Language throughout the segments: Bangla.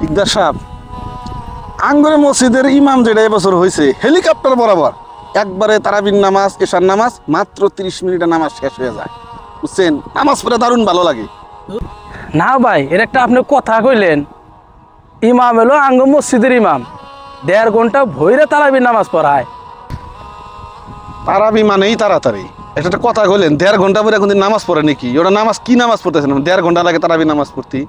ইকদার সাহেব, আঙ্গরে মসজিদের ইমাম যেটা এবছর হয়েছে হেলিকপ্টার বরাবর একবারে তারাবির নামাজ এশার নামাজ মাত্র 30 মিনিটে নামাজ শেষ হয়ে যায়, বুঝছেন? নামাজ পড়ে দারুণ ভালো লাগে। না ভাই, এর একটা আপনি কথা কইলেন, ইমাম হলো আঙ্গ মসজিদের ইমাম, 1.5 ঘন্টা ভৈরে তারাবির নামাজ পড়ায়। তারাবি মানেই তাড়াতাড়ি, এটা একটা কথা কইলেন। 1.5 ঘন্টা পরে এখন নামাজ পড়ে নাকি? ওটা নামাজ কি নামাজ পড়তেছেন? 1.5 ঘন্টা লাগে তারাবি নামাজ পড়তে।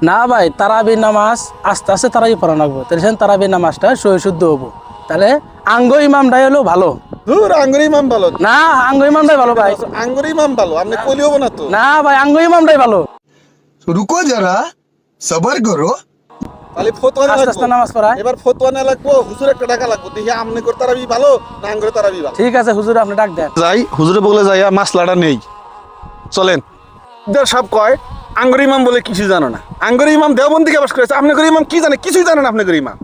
না ভাই, তারাবির নামাজ আস্তে আস্তে তারাবি পড়া লাগবো, তাহলে তারাবির নামাজটা সহি শুদ্ধ হবো। তাহলে আঙ্গ ইমামটাই হলো ভালো। ধুর, আঙ্গুর ইমাম ভালো না, আঙ্গ ইমামটাই ভালো ভাই। আঙ্গুর ইমাম ভালো, আপনি কইলে হবো না তো। না ভাই, আঙ্গ ইমামটাই ভালো। रुको जरा सबर करो। তাহলে ফতোয়া না আস্তে আস্তে লাগবো, নামাজ পড়ায়। এবার ফতোয়া না লাগবো, হুজুর একটা টাকা লাগবো, দেখি আমনে করে তারাবি ভালো না আঙ্গুরে তারাবি ভালো। ঠিক আছে হুজুর, আপনি ডাক দেন। যাই হুজুরে বলে যাই, মাসলাটা নেই, চলেন। সব কয় আঙ্গুর ইমাম বলে কিছু জানো না, আঙ্গুর ইমাম দেওবন্দিকে বাস করেছে, আপনি করে ইমাম কি জানে? কিছুই জানেন আপনি করে ইমাম।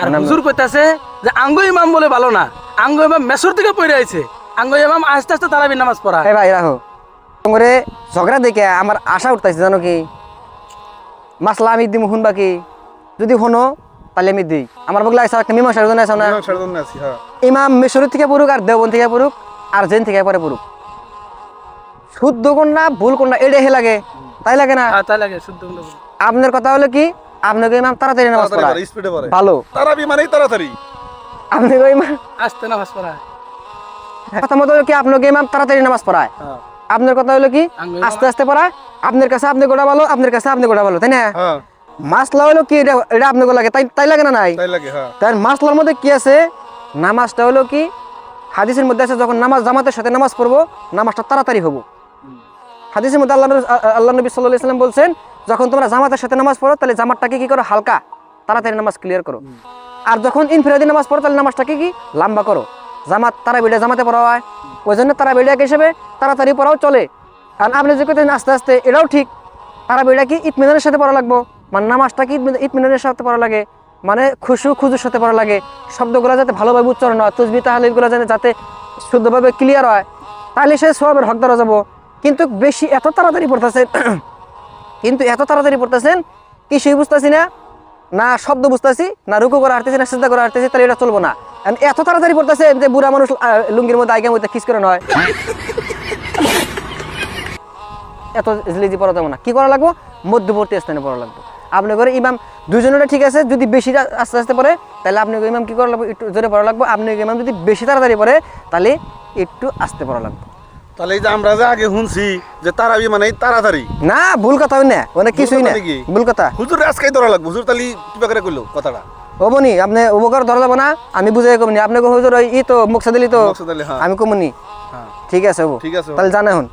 আর হুজুর কইতাছে যে আঙ্গ ইমাম বলে ভালো না, আঙ্গ ইমাম মেসর থেকে পড়ে আইছে, আঙ্গ ইমাম আস্তে আস্তে তারাবির নামাজ পড়ায়। ভাই রাখো করে ঝগড়া দেখে আমার আশা উঠতেছে, জানো কি মাসলা আমি দিম শুনবা কি? যদি শোনো তাহলে আমি দিই। আমার বগলা একটা মীমাংসার জন্য আছে না, ইমাম মিশর থেকে পড়ুক আর দেওবন থেকে পড়ুক আর জেন থেকে পরে পড়ুক, শুদ্ধ কোন না ভুল কোন না এটা হে লাগে, তাই লাগে না? তাই লাগে শুদ্ধ বলে। আপনার কথা হলো কি, আপনাকে ইমাম তাড়াতাড়ি নামাজ পড়ায় ভালো, তারাবি মানেই তাড়াতাড়ি। আপনাকে ইমাম আস্তে নামাজ পড়ায়। কথা মতো হলো কি, আপনাকে ইমাম তাড়াতাড়ি নামাজ পড়ায়। আপনার কথা হলো কি, আস্তে আস্তে পড়ায়। আপনার কাছে আপনি গোটা ভালো, আপনার কাছে আপনি গোটা ভালো, তাই না? মাসলা হলো কি, এটা আপনাকে লাগে, তাই লাগে না? নাই তাই মাসলার মধ্যে কি আছে? নামাজটা হলো কি, হাদিসের মধ্যে আছে যখন নামাজ জামাতের সাথে নামাজ পড়বো নামাজটা তাড়াতাড়ি হবো। হাদিসের মধ্যে আল্লাহ নবী সাল্লাল্লাহু আলাইহি ওয়াসাল্লাম বলছেন, যখন তোমরা জামাতের সাথে নামাজ পড়ো তাহলে জামাতটাকে কি করো? হালকা, তাড়াতাড়ি নামাজ ক্লিয়ার করো। আর যখন ইনফিরাদি নামাজ পড়ো তাহলে নামাজটাকে কি লম্বা করো। জামাত তারাবিটা জামাতে পড়া হয়, ওই জন্য তারাবিটা হিসেবে তাড়াতাড়ি পড়াও চলে। কারণ আপনি যে কথা আস্তে আস্তে, এটাও ঠিক। তারাবিটা কি ইতমিনানের সাথে পড়া লাগবো, মানে নামাজটা কি ইতমিনানের সাথে পড়া লাগে, মানে খুজুর সাথে পড়া লাগে, শব্দগুলো যাতে ভালোভাবে উচ্চারণ হয়, তসবিহ তাহলিলগুলো যাতে শুদ্ধভাবে ক্লিয়ার হয়, তাহলে সে সওয়াবের হকদার যাবো। কিন্তু বেশি এত তাড়াতাড়ি পড়তেছেন কিছুই বুঝতেছি না, না শব্দ বুঝতেছি, না রুকু করে হাঁটতেছি, না সিজদা করে হাঁটতেছি, তাহলে এটা চলবো না। এত তাড়াতাড়ি পড়তেছেন যে বুড়া মানুষ লুঙ্গির মধ্যে আইগা মধ্যে খিস করে নয়, এত ইজিলি পড়া যাবো না। কি করা লাগবো? মধ্যবর্তী স্থানে পড়া লাগবো। আপনি করে ইমাম দুজনেরটা ঠিক আছে, যদি বেশি আস্তে আস্তে পড়ে তাহলে আপনি ইমাম কি করা লাগবো? একটু জোরে পড়া লাগবো। আপনি ইমাম যদি বেশি তাড়াতাড়ি পড়ে তাহলে একটু আস্তে পড়া লাগবে। তাহলে এই যে আমরা যে আগে শুনছি যে তারাবি মানেই তাড়াতাড়ি, না ভুল কথা হয় না, অনেক কিছুই না, ভুল কথা। হুজুর আজকেই ধরা লাগবে। হুজুর তাহলে কিবা করে কইলো কথাটা হবনি, আপনি উপকার ধরা যাবো না, আমি বুঝাই কমনি। আপনাকে হুজুর ই তো মুকসাদিলি তো আমি কমনি, ঠিক আছে হবো, ঠিক আছে। তাহলে জানা হন।